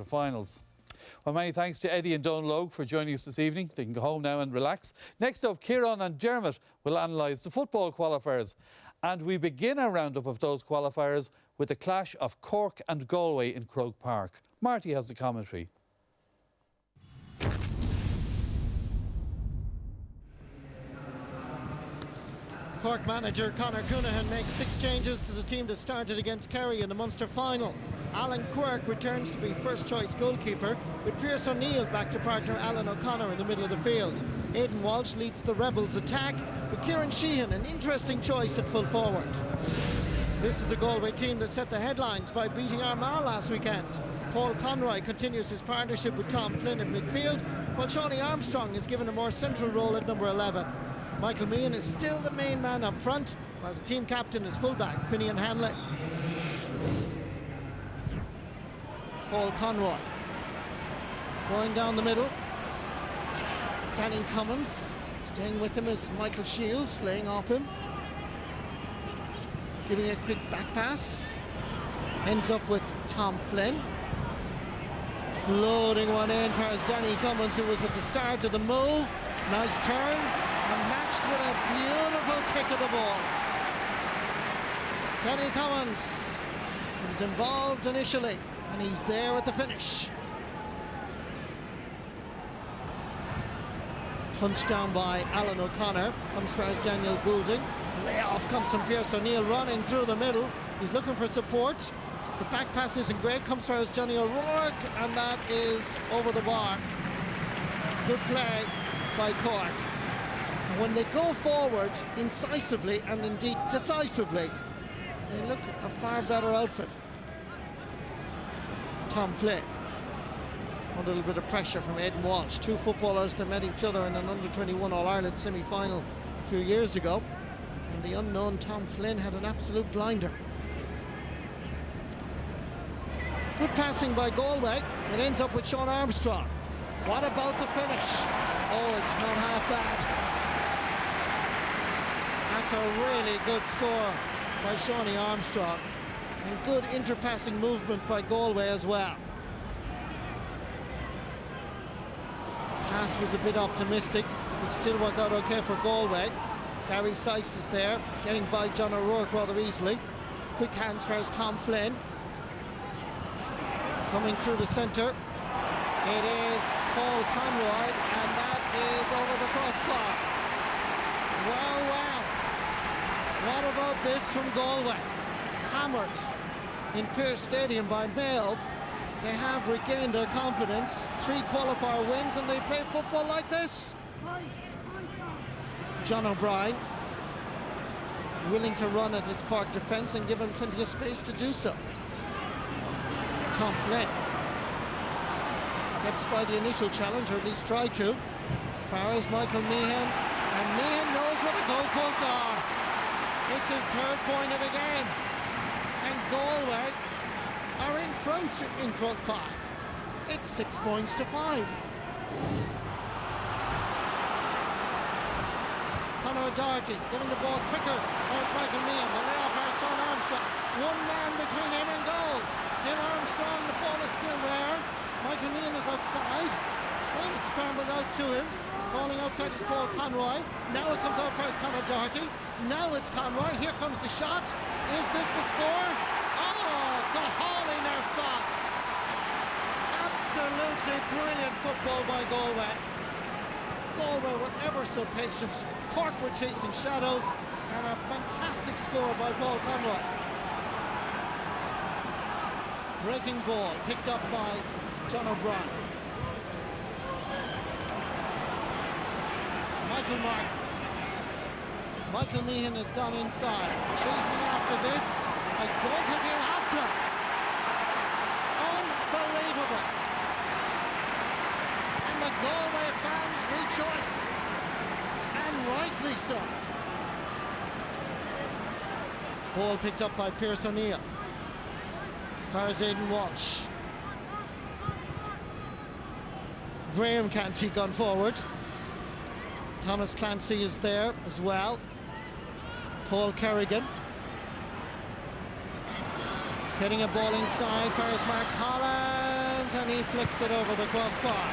Finals. Well, many thanks to Eddie and Donlogue for joining us this evening. They can go home now and relax. Next up, Kieran and Dermot will analyse the football qualifiers. And we begin our roundup of those qualifiers with the clash of Cork and Galway in Croke Park. Marty has the commentary. Cork manager Conor Coonahan makes 6 changes to the team that started against Kerry in the Munster final. Alan Quirk returns to be first-choice goalkeeper, with Pearse O'Neill back to partner Alan O'Connor in the middle of the field. Aidan Walsh leads the Rebels' attack, with Kieran Sheehan an interesting choice at full forward. This is the Galway team that set the headlines by beating Armagh last weekend. Paul Conroy continues his partnership with Tom Flynn at midfield, while Shawnee Armstrong is given a more central role at number 11. Michael Meehan is still the main man up front, while the team captain is fullback Finian Hanley. Paul Conroy going down the middle. Danny Cummins staying with him as Michael Shields laying off him, giving a quick back pass. Ends up with Tom Flynn, floating one in past Danny Cummins, who was at the start of the move. Nice turn, and matched with a beautiful kick of the ball. Danny Cummins was involved initially, and he's there at the finish. Punched down by Alan O'Connor, comes first Daniel Goulding. Layoff comes from Pearse O'Neill running through the middle. He's looking for support. The back pass isn't great, comes first Johnny O'Rourke, and that is over the bar. Good play by Cork. And when they go forward incisively and indeed decisively, they look a far better outfit. Tom Flynn. A little bit of pressure from Aidan Walsh. 2 footballers that met each other in an under-21 All-Ireland semi-final a few years ago. And the unknown Tom Flynn had an absolute blinder. Good passing by Galway. It ends up with Sean Armstrong. What about the finish? Oh, it's not half bad. That's a really good score by Shawnee Armstrong. And good interpassing movement by Galway as well. Pass was a bit optimistic. It still worked out okay for Galway. Gary Sykes is there, getting by John O'Rourke rather easily. Quick hands for his Tom Flynn. Coming through the centre. It is Paul Conroy, and that is over the crossbar. Well, well. What about this from Galway? Hammered in Pearse Stadium by Mayo. They have regained their confidence. 3 qualifier wins, and they play football like this. John O'Brien willing to run at his Cork defence and give him plenty of space to do so. Tom Flynn steps by the initial challenge, or at least tried to. Far as Michael Meehan, and Meehan knows where the goalposts are. It's his 3rd point of the game, and Galway are in front in Croke Park. It's 6 points to 5. Conor Doherty giving the ball quicker. There's Michael Meehan. The layoff by Sean Armstrong. 1 man between him and goal. Still Armstrong. The ball is still there. Michael Meehan is outside. Ball is scrambled out to him. Falling outside is Paul Conroy. Now it comes out first Conor Doherty. Now it's Conroy. Here comes the shot. Is this the score? Oh, the hauling their thought. Absolutely brilliant football by Galway. Galway were ever so patient. Cork were chasing shadows, and a fantastic score by Paul Conroy. Breaking ball picked up by John O'Brien. Michael Martin. Michael Meehan has gone inside. Chasing after this. I don't think he'll have to. Unbelievable. And the Galway fans rejoice. And rightly so. Ball picked up by Pearse O'Neill. Far as Aidan Walsh. Graham Canty gone forward. Thomas Clancy is there as well. Paul Kerrigan. Getting a ball inside. Far as Mark Collins. turns and he flicks it over the crossbar.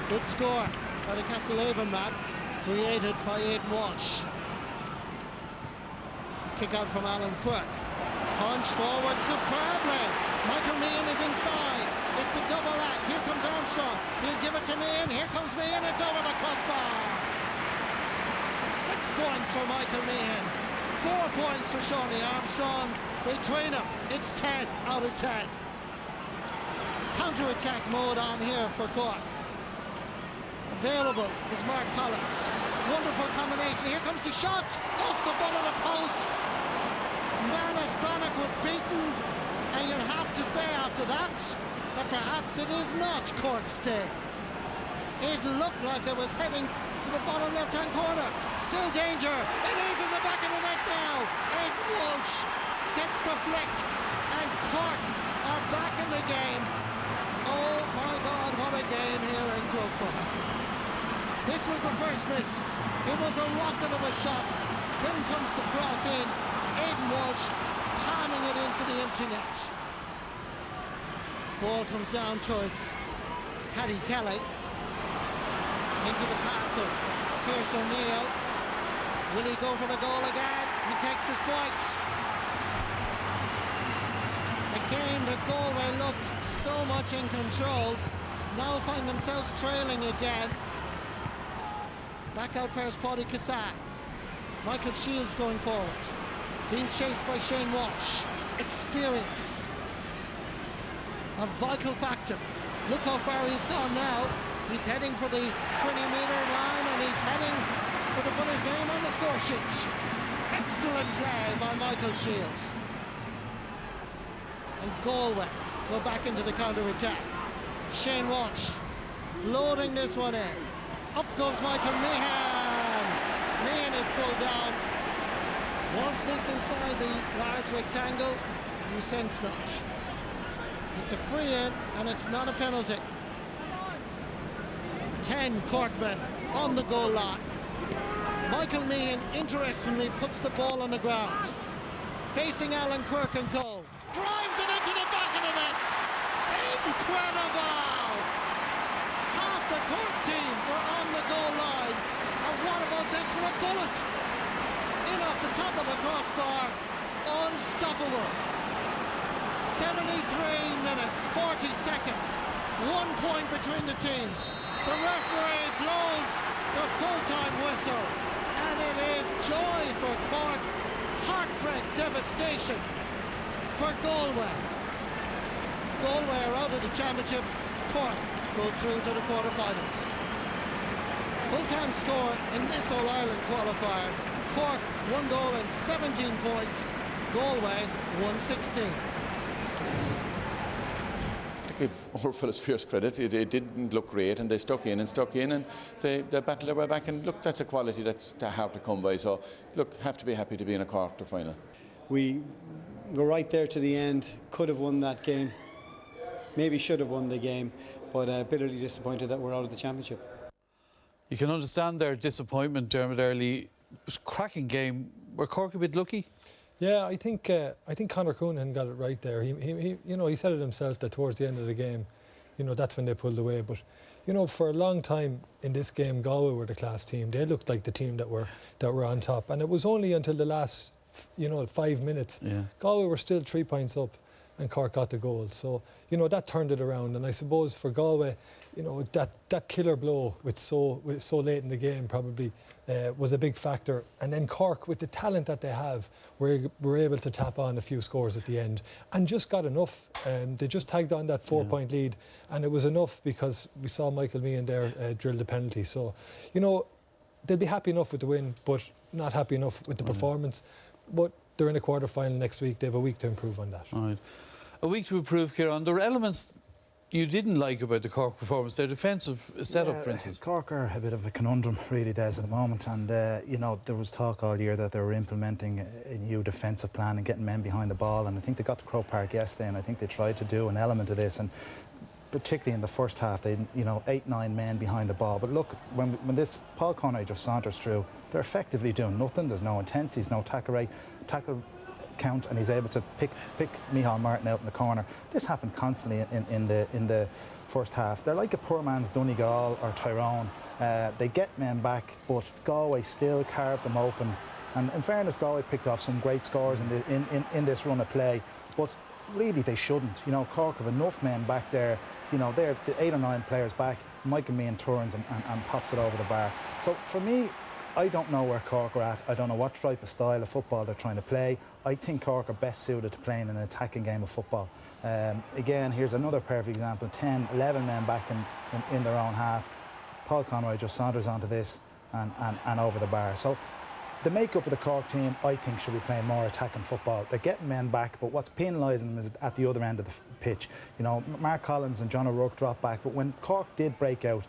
Good score by the Castlehaven man, created by Aidan Walsh. Kick out from Alan Quirk. Punch forward superbly. Michael Meehan is inside. It's the double act. Here comes Armstrong. He'll give it to Meehan. Here comes Meehan. It's over the crossbar. 6 points for Michael Meehan. 4 points for Shawnee Armstrong. Between them, it's 10 out of 10. Counter-attack mode on here for Cork. Available is Mark Collins. Wonderful combination. Here comes the shot off the butt of the post. Manus Brannock was beaten, and you'd have to say after that perhaps it is not Cork's day. It looked like it was heading to the bottom left-hand corner. Still danger. It is in the back of the net now. Aidan Walsh gets the flick, and Cork are back in the game. Oh my God, what a game here in Croke Park. This was the first miss. It was a rocket of a shot. Then comes the cross in. Aidan Walsh palming it into the empty net. Ball comes down towards Paddy Kelly. Into the path of Pierce O'Neill. Will he go for the goal again? He takes his point. A game that Galway looked so much in control, now find themselves trailing again. Back out first, Paddy Cassar. Michael Shields going forward. Being chased by Shane Walsh. Experience. A vital factor. Look how far he's gone now. He's heading for the 20-metre line, and he's heading to put his name on the score sheet. Excellent play by Michael Shields. And Galway go back into the counter-attack. Shane Walsh floating this one in. Up goes Michael Meehan. Meehan is pulled down. Was this inside the large rectangle? You sense not. It's a free in, and it's not a penalty. 10 Corkmen on the goal line. Michael Meehan, interestingly, puts the ball on the ground. Facing Alan Quirk and goal. Drives it into the back of the net. Incredible! Half the Cork team were on the goal line. And what about this for a bullet? In off the top of the crossbar. Unstoppable. 73 minutes, 40 seconds. 1 point between the teams. The referee blows the full-time whistle, and it is joy for Cork, heartbreak, devastation for Galway. Galway are out of the championship. Cork go through to the quarterfinals. Full-time score in this All-Ireland qualifier. Cork 1 goal and 17 points. Galway 116. Give old fellas fierce credit. It didn't look great, and they stuck in, and they battled their way back. And look, that's a quality that's hard to come by. So look, have to be happy to be in a quarter final. We were right there to the end. Could have won that game. Maybe should have won the game, but bitterly disappointed that we're out of the championship. You can understand their disappointment, Dermot Early. It was a cracking game. Were Cork a bit lucky? Yeah, I think Conor Coonan got it right there. He said it himself that towards the end of the game, that's when they pulled away. But for a long time in this game, Galway were the class team. They looked like the team that were on top. And it was only until the last 5 minutes, Galway were still 3 points up, and Cork got the goal. So that turned it around. And I suppose for Galway, that killer blow with so late in the game probably was a big factor. And then Cork, with the talent that they have, were able to tap on a few scores at the end and just got enough. They just tagged on that 4-point lead, and it was enough because we saw Michael Meehan there drill the penalty. So, they'll be happy enough with the win, but not happy enough with the performance. But they're in a quarter-final next week. They have a week to improve on that. All right. A week to improve, Kieran. There were elements you didn't like about the Cork performance, their defensive setup, for instance. Cork are a bit of a conundrum, really, Des, at the moment. And, there was talk all year that they were implementing a new defensive plan and getting men behind the ball. And I think they got to Croke Park yesterday, and I think they tried to do an element of this. And particularly in the first half, they, 8-9 men behind the ball. But look, when this Paul Connery just saunters through, they're effectively doing nothing. There's no intensity, there's no tackle count, and he's able to pick Micheál Martin out in the corner. This happened constantly in the first half. They're like a poor man's Donegal or Tyrone. They get men back, but Galway still carved them open. And in fairness, Galway picked off some great scores in this run of play, but really they shouldn't. You know, Cork have enough men back there. You know, they're the 8 or 9 players back. Mike and me and turns and pops it over the bar. So for me, I don't know where Cork are at. I don't know what type of style of football they're trying to play. I think Cork are best suited to playing an attacking game of football. Again, here's another perfect example. 10, 11 men back in their own half. Paul Conroy just saunters onto this and over the bar. So the makeup of the Cork team, I think, should be playing more attacking football. They're getting men back, but what's penalising them is at the other end of the pitch. You know, Mark Collins and John O'Rourke dropped back, but when Cork did break out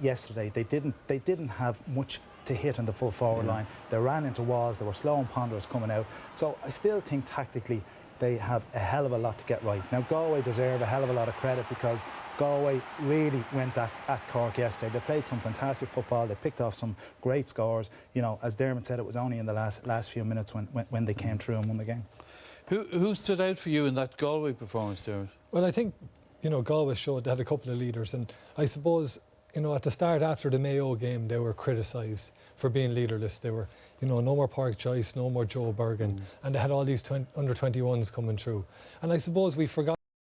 yesterday, they didn't have much to hit on the full forward line. They ran into walls. They were slow and ponderous coming out. So I still think tactically they have a hell of a lot to get right. Now Galway deserve a hell of a lot of credit because Galway really went at Cork yesterday. They played some fantastic football. They picked off some great scores. You know, as Dermot said, it was only in the last few minutes when they came through and won the game. Who stood out for you in that Galway performance, Dermot? Well, I think, you know, Galway showed they had a couple of leaders, and I suppose, you know, at the start after the Mayo game, they were criticised for being leaderless. They were, you know, no more Park Joyce, no more Joe Bergen, and they had all these under-21s coming through. And I suppose we forgot